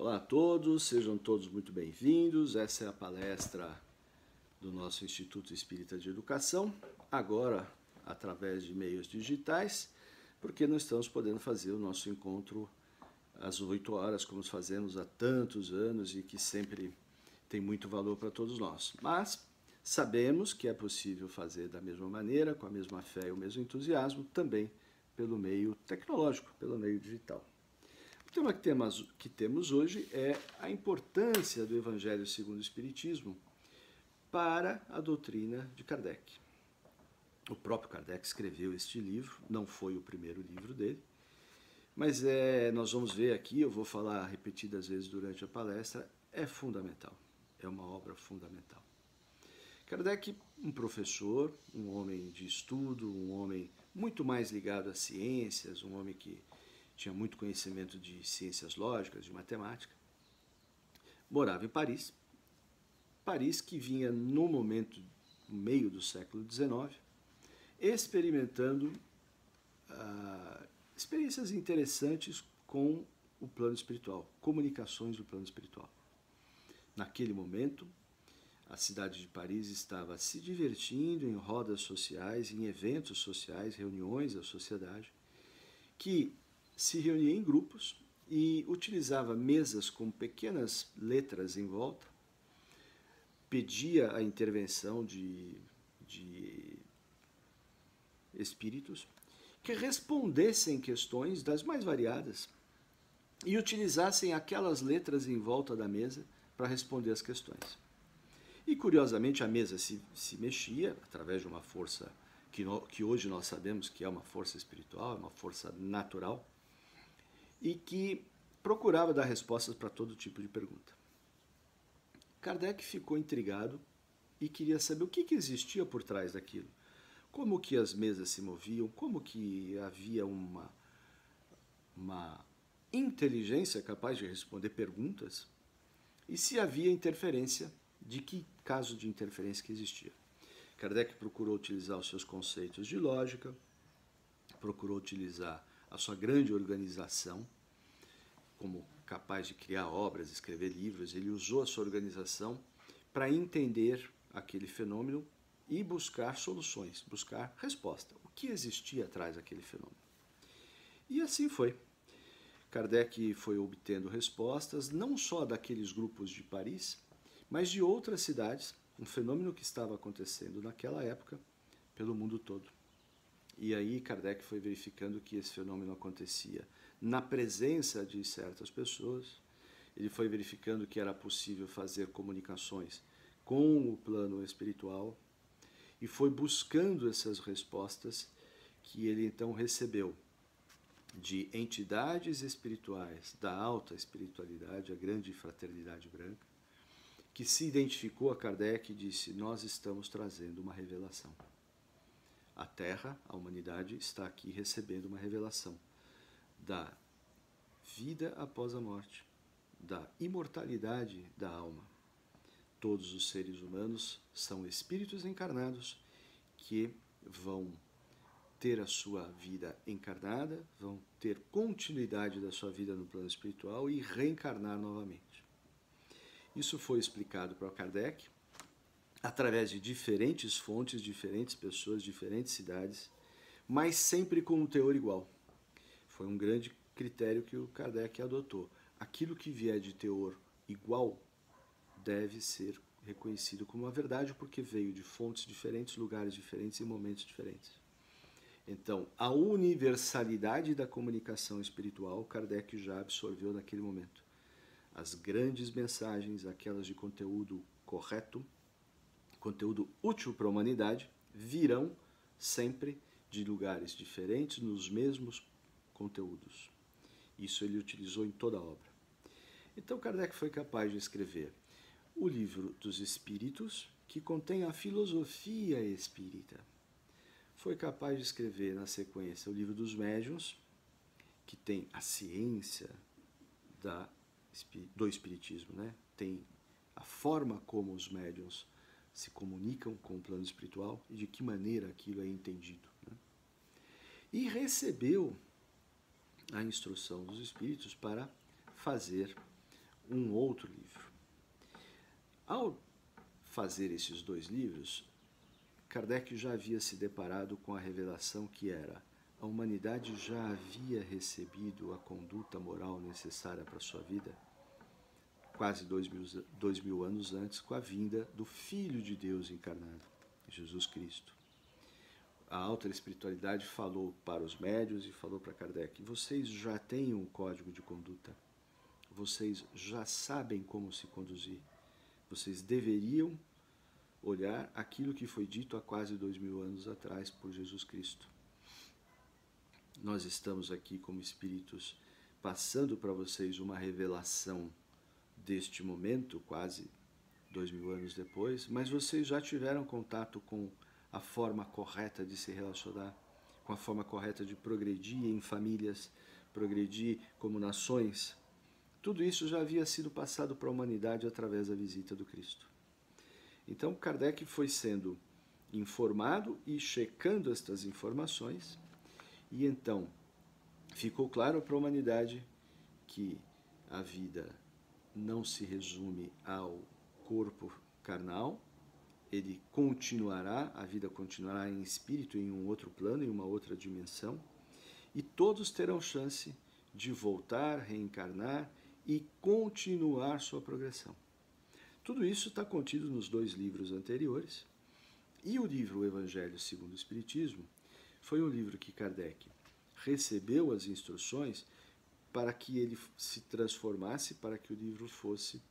Olá a todos, sejam todos muito bem-vindos. Essa é a palestra do nosso Instituto Espírita de Educação, agora através de meios digitais, porque não estamos podendo fazer o nosso encontro às 8 horas, como fazemos há tantos anos e que sempre tem muito valor para todos nós. Mas sabemos que é possível fazer da mesma maneira, com a mesma fé e o mesmo entusiasmo, também pelo meio tecnológico, pelo meio digital. O tema que temos hoje é a importância do Evangelho segundo o Espiritismo para a doutrina de Kardec. O próprio Kardec escreveu este livro, não foi o primeiro livro dele, mas nós vamos ver aqui, eu vou falar repetidas vezes durante a palestra, é fundamental, é uma obra fundamental. Kardec, um professor, um homem de estudo, um homem muito mais ligado às ciências, um homem que tinha muito conhecimento de ciências lógicas, de matemática, morava em Paris. Paris que vinha no meio do século XIX, experimentando experiências interessantes com o plano espiritual, comunicações do plano espiritual. Naquele momento, a cidade de Paris estava se divertindo em rodas sociais, em eventos sociais, reuniões da sociedade, que se reunia em grupos e utilizava mesas com pequenas letras em volta, pedia a intervenção de espíritos que respondessem questões das mais variadas e utilizassem aquelas letras em volta da mesa para responder as questões. E, curiosamente, a mesa se mexia através de uma força que hoje nós sabemos que é uma força espiritual, uma força natural, e que procurava dar respostas para todo tipo de pergunta. Kardec ficou intrigado e queria saber o que existia por trás daquilo. Como que as mesas se moviam, como que havia uma inteligência capaz de responder perguntas e se havia interferência, de que caso de interferência que existia. Kardec procurou utilizar os seus conceitos de lógica, procurou utilizar a sua grande organização, como capaz de criar obras, escrever livros. Ele usou a sua organização para entender aquele fenômeno e buscar soluções, buscar resposta. O que existia atrás daquele fenômeno? E assim foi. Kardec foi obtendo respostas, não só daqueles grupos de Paris, mas de outras cidades, um fenômeno que estava acontecendo naquela época pelo mundo todo. E aí Kardec foi verificando que esse fenômeno acontecia na presença de certas pessoas. Ele foi verificando que era possível fazer comunicações com o plano espiritual e foi buscando essas respostas que ele então recebeu de entidades espirituais da alta espiritualidade, a grande fraternidade branca, que se identificou a Kardec e disse: nós estamos trazendo uma revelação. A Terra, a humanidade, está aqui recebendo uma revelação da vida após a morte, da imortalidade da alma. Todos os seres humanos são espíritos encarnados que vão ter a sua vida encarnada, vão ter continuidade da sua vida no plano espiritual e reencarnar novamente. Isso foi explicado para Kardec através de diferentes fontes, diferentes pessoas, diferentes cidades, mas sempre com um teor igual. Foi um grande critério que o Kardec adotou. Aquilo que vier de teor igual deve ser reconhecido como uma verdade, porque veio de fontes diferentes, lugares diferentes e momentos diferentes. Então, a universalidade da comunicação espiritual, Kardec já absorveu naquele momento. As grandes mensagens, aquelas de conteúdo correto, conteúdo útil para a humanidade, virão sempre de lugares diferentes, nos mesmos conteúdos. Isso ele utilizou em toda a obra. Então Kardec foi capaz de escrever o Livro dos Espíritos, que contém a filosofia espírita. Foi capaz de escrever, na sequência, o Livro dos Médiuns, que tem a ciência do espiritismo, né? Tem a forma como os médiuns se comunicam com o plano espiritual e de que maneira aquilo é entendido, né? E recebeu a instrução dos espíritos para fazer um outro livro. Ao fazer esses dois livros, Kardec já havia se deparado com a revelação que era: a humanidade já havia recebido a conduta moral necessária para a sua vida quase 2000 anos antes, com a vinda do Filho de Deus encarnado, Jesus Cristo. A alta espiritualidade falou para os médiuns e falou para Kardec: vocês já têm um código de conduta, vocês já sabem como se conduzir, vocês deveriam olhar aquilo que foi dito há quase 2000 anos atrás por Jesus Cristo. Nós estamos aqui como espíritos passando para vocês uma revelação deste momento, quase 2000 anos depois, mas vocês já tiveram contato com a forma correta de se relacionar, com a forma correta de progredir em famílias, progredir como nações. Tudo isso já havia sido passado para a humanidade através da visita do Cristo. Então, Kardec foi sendo informado e checando estas informações, e então ficou claro para a humanidade que a vida não se resume ao corpo carnal, ele continuará, a vida continuará em espírito, em um outro plano, em uma outra dimensão, e todos terão chance de voltar, reencarnar e continuar sua progressão. Tudo isso está contido nos dois livros anteriores, e o livro O Evangelho segundo o Espiritismo foi um livro que Kardec recebeu as instruções para que ele se transformasse, para que o livro fosse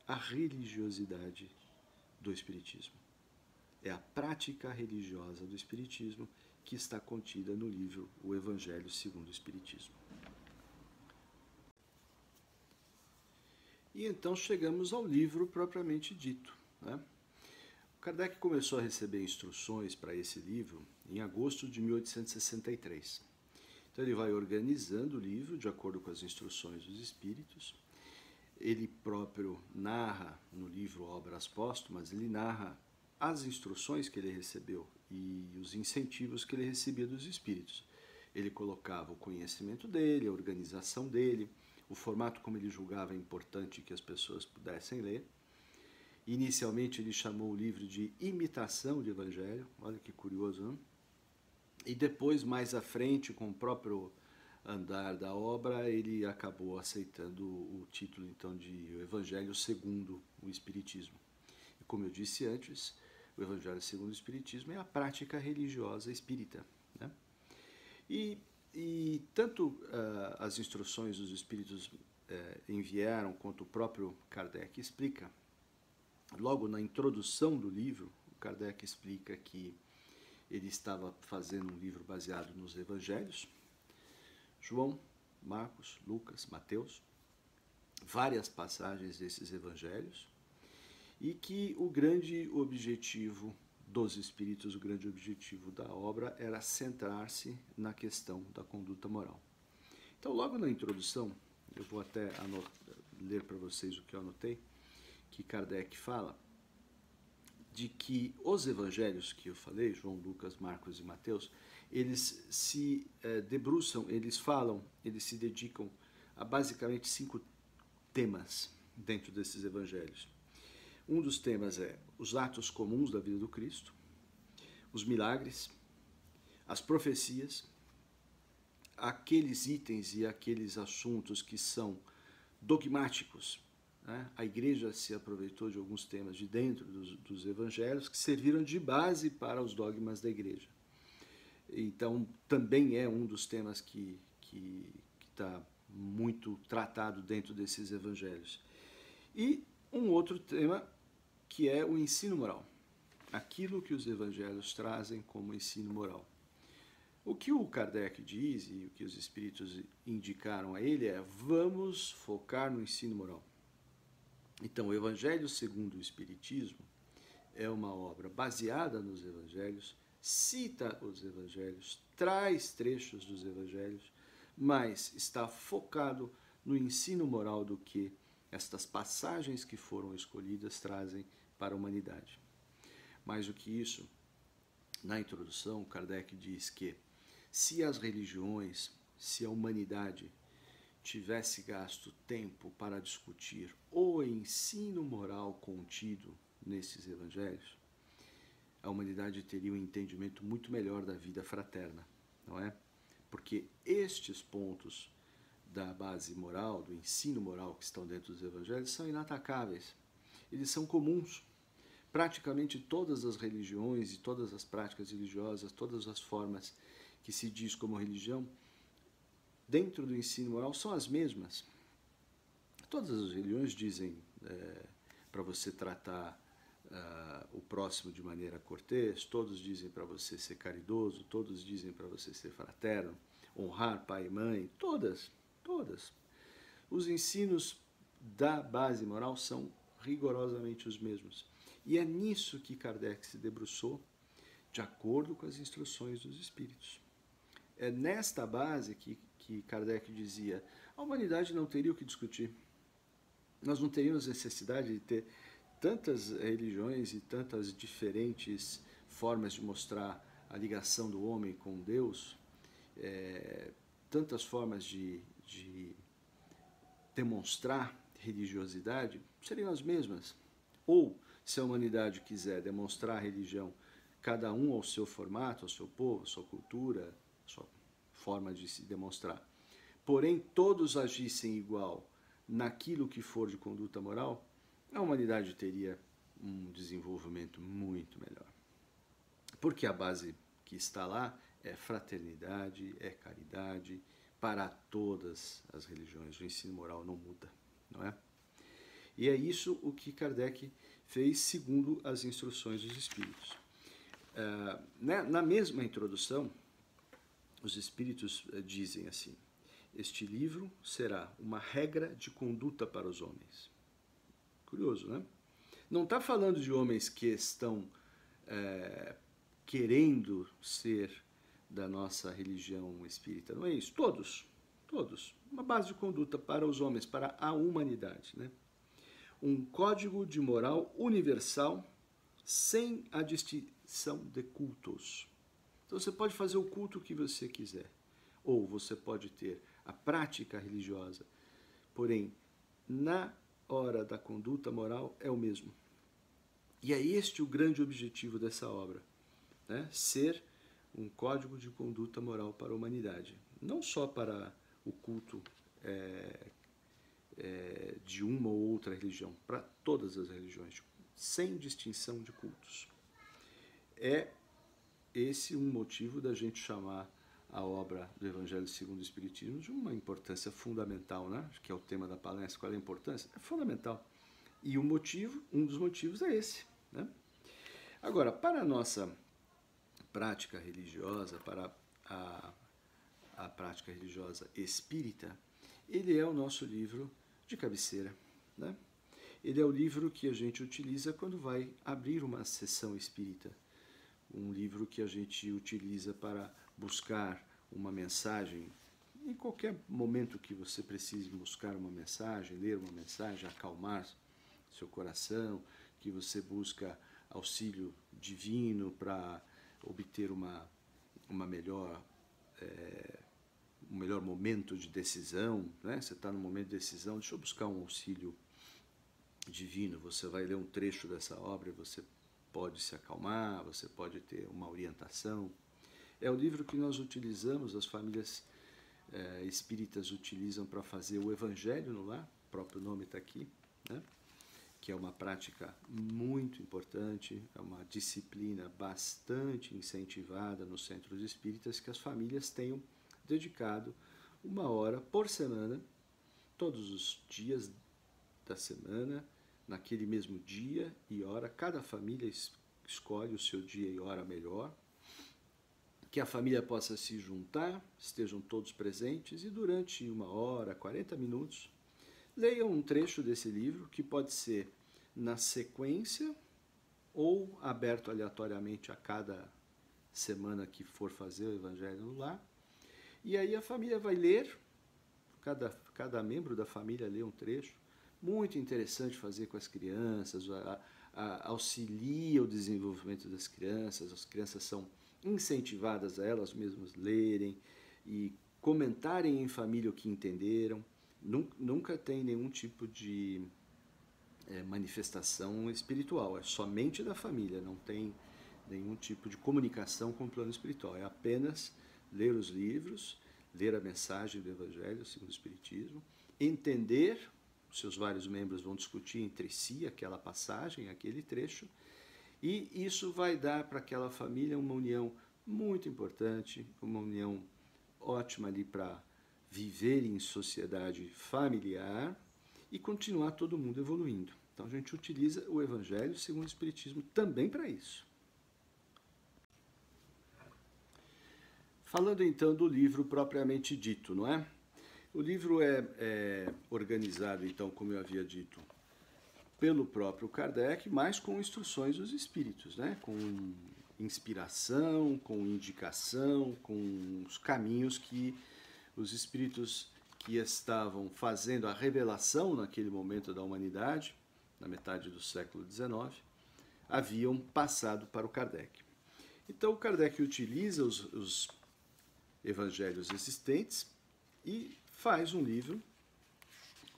a religiosidade do Espiritismo. É a prática religiosa do Espiritismo que está contida no livro O Evangelho segundo o Espiritismo. E então chegamos ao livro propriamente dito, né? Kardec começou a receber instruções para esse livro em agosto de 1863. Então ele vai organizando o livro de acordo com as instruções dos espíritos. Ele próprio narra no livro Obras Póstumas, ele narra as instruções que ele recebeu e os incentivos que ele recebia dos espíritos. Ele colocava o conhecimento dele, a organização dele, o formato como ele julgava importante que as pessoas pudessem ler. Inicialmente ele chamou o livro de Imitação de Evangelho, olha que curioso, não? E depois, mais à frente, com o próprio andar da obra, ele acabou aceitando o título então de Evangelho segundo o Espiritismo. E como eu disse antes, o Evangelho segundo o Espiritismo é a prática religiosa espírita, né? E tanto as instruções dos espíritos enviaram, quanto o próprio Kardec explica, logo na introdução do livro, o Kardec explica que ele estava fazendo um livro baseado nos evangelhos, João, Marcos, Lucas, Mateus, várias passagens desses evangelhos, e que o grande objetivo dos espíritos, o grande objetivo da obra era centrar-se na questão da conduta moral. Então, logo na introdução, eu vou até ler para vocês o que eu anotei, que Kardec fala de que os evangelhos que eu falei, João, Lucas, Marcos e Mateus, eles se debruçam, eles se dedicam a basicamente 5 temas dentro desses evangelhos. Um dos temas é os atos comuns da vida do Cristo, os milagres, as profecias, aqueles itens e aqueles assuntos que são dogmáticos, né? A igreja se aproveitou de alguns temas de dentro dos evangelhos que serviram de base para os dogmas da igreja. Então, também é um dos temas que está muito tratado dentro desses evangelhos. E um outro tema que é o ensino moral. Aquilo que os evangelhos trazem como ensino moral. O que o Kardec diz e o que os espíritos indicaram a ele é: vamos focar no ensino moral. Então, o Evangelho segundo o Espiritismo é uma obra baseada nos evangelhos, cita os evangelhos, traz trechos dos evangelhos, mas está focado no ensino moral do que estas passagens que foram escolhidas trazem para a humanidade. Mais do que isso, na introdução, Kardec diz que se as religiões, se a humanidade tivesse gasto tempo para discutir o ensino moral contido nesses evangelhos, a humanidade teria um entendimento muito melhor da vida fraterna, não é? Porque estes pontos da base moral, do ensino moral que estão dentro dos evangelhos, são inatacáveis. Eles são comuns. Praticamente todas as religiões e todas as práticas religiosas, todas as formas que se diz como religião, dentro do ensino moral são as mesmas. Todas as religiões dizem para você tratar o próximo de maneira cortês, todos dizem para você ser caridoso, todos dizem para você ser fraterno, honrar pai e mãe, todas. Os ensinos da base moral são rigorosamente os mesmos. E é nisso que Kardec se debruçou, de acordo com as instruções dos espíritos. É nesta base que Kardec dizia: a humanidade não teria o que discutir. Nós não teríamos necessidade de ter tantas religiões e tantas diferentes formas de mostrar a ligação do homem com Deus, tantas formas de demonstrar religiosidade, seriam as mesmas. Ou, se a humanidade quiser demonstrar a religião, cada um ao seu formato, ao seu povo, à sua cultura, à sua forma de se demonstrar, porém todos agissem igual naquilo que for de conduta moral, a humanidade teria um desenvolvimento muito melhor. Porque a base que está lá é fraternidade, é caridade, para todas as religiões. O ensino moral não muda, não é? E é isso o que Kardec fez segundo as instruções dos espíritos. Na mesma introdução, os espíritos dizem assim: este livro será uma regra de conduta para os homens. Curioso, né? Não está falando de homens que estão querendo ser da nossa religião espírita, não é isso? Todos. Uma base de conduta para os homens, para a humanidade, né? Um código de moral universal sem a distinção de cultos. Então você pode fazer o culto que você quiser, ou você pode ter a prática religiosa, porém, na hora da conduta moral é o mesmo. E é este o grande objetivo dessa obra, né? Ser um código de conduta moral para a humanidade, não só para o culto de uma ou outra religião, para todas as religiões, sem distinção de cultos. É esse um motivo da gente chamar a obra do Evangelho segundo o Espiritismo de uma importância fundamental, né? Que é o tema da palestra. Qual é a importância? É fundamental. E um dos motivos é esse, né? Agora, para a nossa prática religiosa, para a prática religiosa espírita, ele é o nosso livro de cabeceira, né? Ele é o livro que a gente utiliza quando vai abrir uma sessão espírita. Um livro que a gente utiliza para buscar uma mensagem, em qualquer momento que você precise buscar uma mensagem, ler uma mensagem, acalmar seu coração, que você busca auxílio divino para obter um melhor momento de decisão, né? Você está no momento de decisão, deixa eu buscar um auxílio divino, você vai ler um trecho dessa obra, você pode se acalmar, você pode ter uma orientação. É o livro que nós utilizamos, as famílias espíritas utilizam para fazer o Evangelho no Lar, o próprio nome está aqui, né? Que é uma prática muito importante, é uma disciplina bastante incentivada nos centros espíritas, que as famílias tenham dedicado 1 hora por semana, todos os dias da semana, naquele mesmo dia e hora. Cada família escolhe o seu dia e hora melhor, que a família possa se juntar, estejam todos presentes e durante 1 hora, 40 minutos, leiam um trecho desse livro, que pode ser na sequência ou aberto aleatoriamente a cada semana que for fazer o Evangelho no Lar. E aí a família vai ler, cada membro da família lê um trecho. Muito interessante fazer com as crianças, auxilia o desenvolvimento das crianças, as crianças são incentivadas a elas mesmas lerem e comentarem em família o que entenderam. nunca tem nenhum tipo de manifestação espiritual, é somente da família, não tem nenhum tipo de comunicação com o plano espiritual, é apenas ler os livros, ler a mensagem do Evangelho segundo o Espiritismo, entender, os seus vários membros vão discutir entre si aquela passagem, aquele trecho, e isso vai dar para aquela família uma união muito importante, uma união ótima ali para viver em sociedade familiar e continuar todo mundo evoluindo. Então a gente utiliza o Evangelho segundo o Espiritismo também para isso. Falando então do livro propriamente dito, não é? O livro é organizado, então, como eu havia dito, pelo próprio Kardec, mas com instruções dos espíritos, né? Com inspiração, com indicação, com os caminhos que os espíritos que estavam fazendo a revelação naquele momento da humanidade, na metade do século XIX, haviam passado para o Kardec. Então, o Kardec utiliza os evangelhos existentes e faz um livro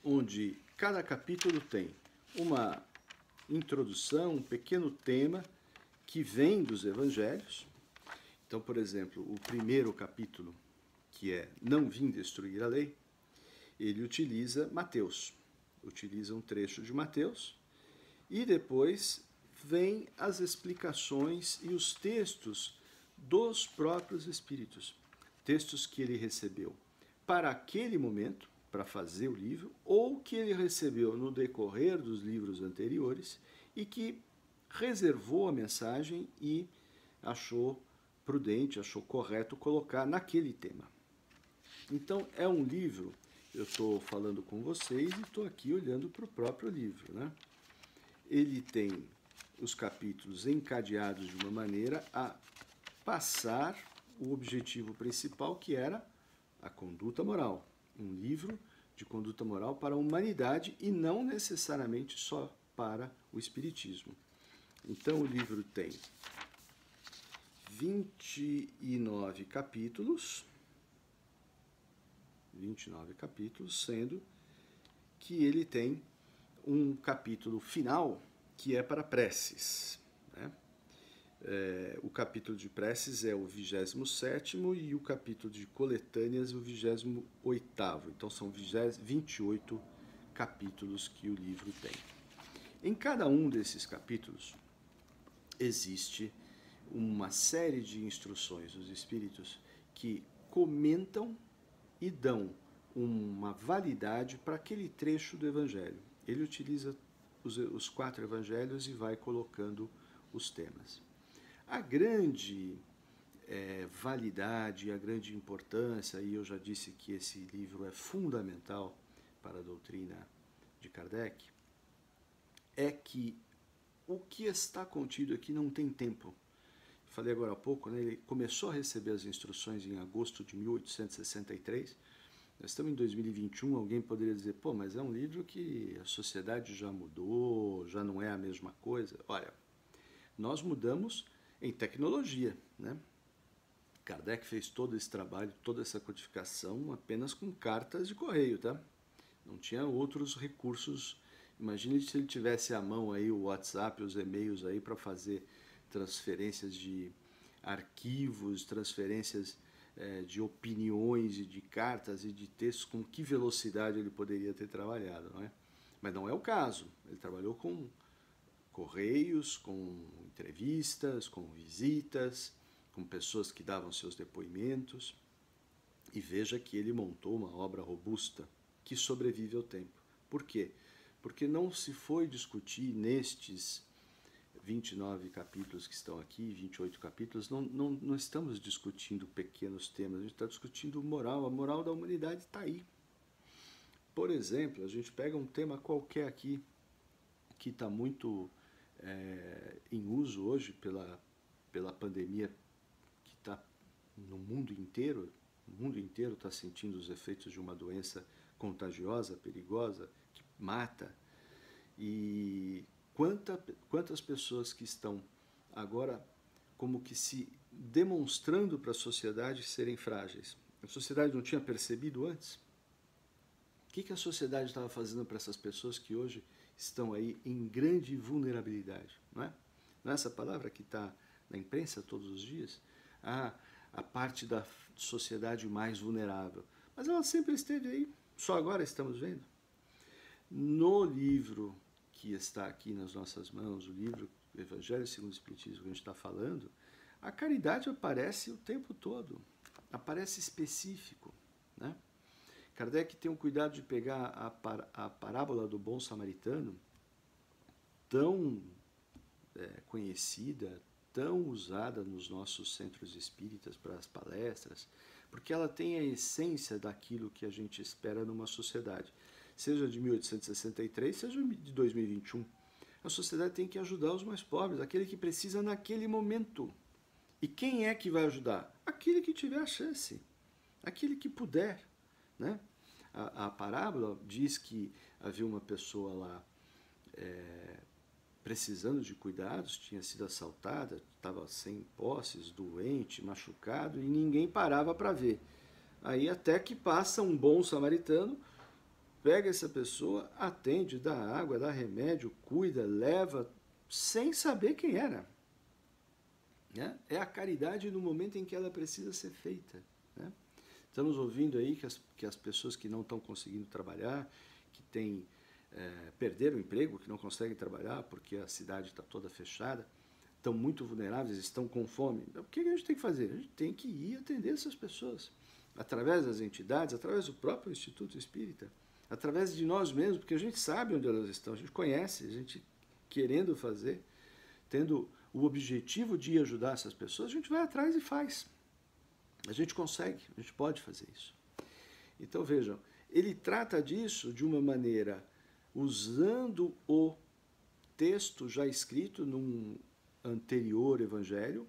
onde cada capítulo tem uma introdução, um pequeno tema que vem dos evangelhos. Então, por exemplo, o primeiro capítulo, que é Não Vim Destruir a Lei, ele utiliza Mateus, utiliza um trecho de Mateus, e depois vem as explicações e os textos dos próprios espíritos, textos que ele recebeu para aquele momento, para fazer o livro, ou que ele recebeu no decorrer dos livros anteriores e que reservou a mensagem e achou prudente, achou correto colocar naquele tema. Então, é um livro, eu estou falando com vocês e estou aqui olhando para o próprio livro, né? Ele tem os capítulos encadeados de uma maneira a passar o objetivo principal, que era a conduta moral. Um livro de conduta moral para a humanidade e não necessariamente só para o espiritismo. Então, o livro tem 29 capítulos, sendo que ele tem um capítulo final que é para preces, né? O capítulo de preces é o 27º e o capítulo de coletâneas o 28º. Então são 28 capítulos que o livro tem. Em cada um desses capítulos existe uma série de instruções dos espíritos que comentam e dão uma validade para aquele trecho do Evangelho. Ele utiliza os 4 evangelhos e vai colocando os temas. A grande validade, a grande importância, e eu já disse que esse livro é fundamental para a doutrina de Kardec, é que o que está contido aqui não tem tempo. Falei agora há pouco, né, ele começou a receber as instruções em agosto de 1863, nós estamos em 2021, alguém poderia dizer, pô, mas é um livro que a sociedade já mudou, já não é a mesma coisa. Olha, nós mudamos em tecnologia, né? Kardec fez todo esse trabalho, toda essa codificação apenas com cartas de correio, tá? Não tinha outros recursos. Imagine se ele tivesse à mão aí o WhatsApp, os e-mails aí para fazer transferências de arquivos, transferências de opiniões e de cartas e de textos, com que velocidade ele poderia ter trabalhado, não é? Mas não é o caso. Ele trabalhou com correios, com entrevistas, com visitas, com pessoas que davam seus depoimentos. E veja que ele montou uma obra robusta que sobrevive ao tempo. Por quê? Porque não se foi discutir nestes 29 capítulos que estão aqui, 28 capítulos, não estamos discutindo pequenos temas, a gente está discutindo moral, a moral da humanidade está aí. Por exemplo, a gente pega um tema qualquer aqui, que está muito em uso hoje pela pandemia que está no mundo inteiro. O mundo inteiro está sentindo os efeitos de uma doença contagiosa, perigosa, que mata. E quantas pessoas que estão agora como que se demonstrando para a sociedade serem frágeis. A sociedade não tinha percebido antes? O que a sociedade estava fazendo para essas pessoas que hoje estão aí em grande vulnerabilidade? Não é? Não é essa palavra que está na imprensa todos os dias? A parte da sociedade mais vulnerável. Mas ela sempre esteve aí, só agora estamos vendo. No livro que está aqui nas nossas mãos, o livro Evangelho segundo o Espiritismo que a gente está falando, a caridade aparece o tempo todo, aparece específico, né? Kardec tem um cuidado de pegar a parábola do bom samaritano, tão conhecida, tão usada nos nossos centros espíritas para as palestras, porque ela tem a essência daquilo que a gente espera numa sociedade, seja de 1863, seja de 2021. A sociedade tem que ajudar os mais pobres, aquele que precisa naquele momento. E quem é que vai ajudar? Aquele que tiver a chance, aquele que puder, né? A parábola diz que havia uma pessoa lá precisando de cuidados, tinha sido assaltada, estava sem posses, doente, machucado, e ninguém parava para ver. Aí até que passa um bom samaritano, pega essa pessoa, atende, dá água, dá remédio, cuida, leva, sem saber quem era. Né? É a caridade no momento em que ela precisa ser feita. Né? Estamos ouvindo aí que as pessoas que não estão conseguindo trabalhar, que perderam o emprego, que não conseguem trabalhar porque a cidade está toda fechada, estão muito vulneráveis, estão com fome. O que a gente tem que fazer? A gente tem que ir atender essas pessoas, através das entidades, através do próprio Instituto Espírita, através de nós mesmos, porque a gente sabe onde elas estão, a gente conhece, a gente querendo fazer, tendo o objetivo de ajudar essas pessoas, a gente vai atrás e faz. A gente consegue, a gente pode fazer isso. Então vejam, ele trata disso de uma maneira usando o texto já escrito num anterior evangelho,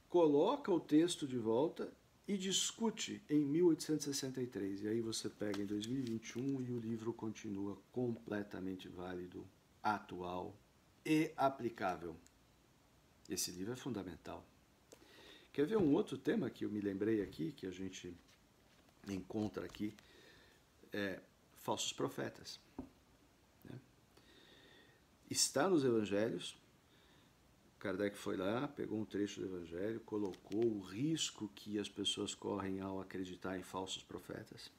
coloca o texto de volta e discute em 1863. E aí você pega em 2021 e o livro continua completamente válido, atual e aplicável. Esse livro é fundamental. Quer ver um outro tema que eu me lembrei aqui, que a gente encontra aqui? Falsos profetas. Né? Está nos evangelhos. Kardec foi lá, pegou um trecho do evangelho, colocou o risco que as pessoas correm ao acreditar em falsos profetas.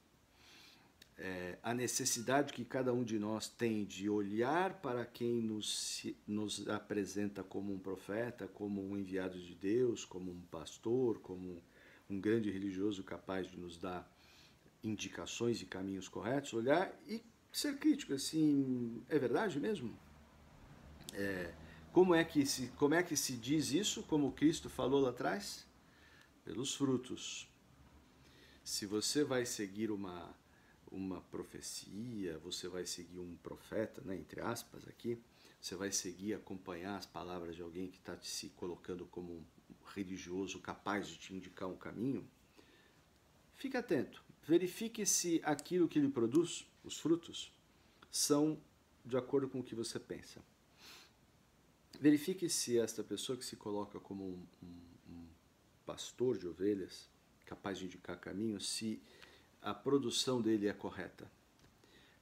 A necessidade que cada um de nós tem de olhar para quem nos apresenta como um profeta, como um enviado de Deus, como um pastor, como um grande religioso capaz de nos dar indicações e caminhos corretos, olhar e ser crítico, assim, é verdade mesmo? Como é que se diz isso, como Cristo falou lá atrás? Pelos frutos. Se você vai seguir uma profecia, você vai seguir um profeta, né, entre aspas aqui, você vai seguir, acompanhar as palavras de alguém que está se colocando como um religioso capaz de te indicar um caminho, fique atento, verifique se aquilo que ele produz, os frutos, são de acordo com o que você pensa. Verifique se esta pessoa que se coloca como um pastor de ovelhas, capaz de indicar caminho, se a produção dele é correta.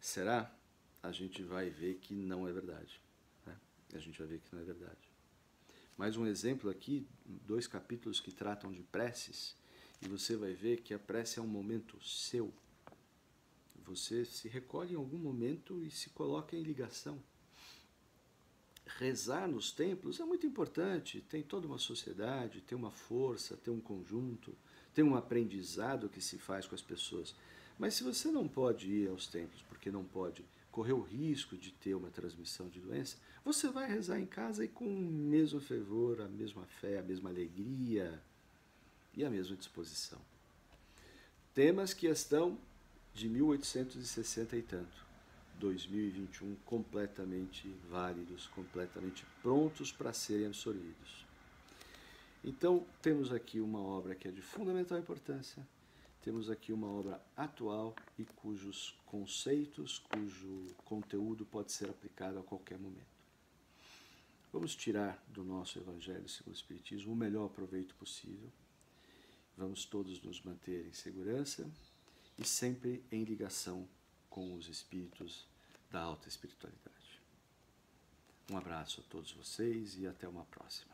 Será? A gente vai ver que não é verdade. Né? A gente vai ver que não é verdade. Mais um exemplo aqui, 2 capítulos que tratam de preces, e você vai ver que a prece é um momento seu. Você se recolhe em algum momento e se coloca em ligação. Rezar nos templos é muito importante, tem toda uma sociedade, tem uma força, tem um conjunto, tem um aprendizado que se faz com as pessoas. Mas se você não pode ir aos templos, porque não pode correr o risco de ter uma transmissão de doença, você vai rezar em casa e com o mesmo fervor, a mesma fé, a mesma alegria e a mesma disposição. Temas que estão de 1860 e tanto. 2021 completamente válidos, completamente prontos para serem absorvidos. Então, temos aqui uma obra que é de fundamental importância, temos aqui uma obra atual e cujos conceitos, cujo conteúdo pode ser aplicado a qualquer momento. Vamos tirar do nosso Evangelho segundo o Espiritismo o melhor proveito possível, vamos todos nos manter em segurança e sempre em ligação com os espíritos da alta espiritualidade. Um abraço a todos vocês e até uma próxima.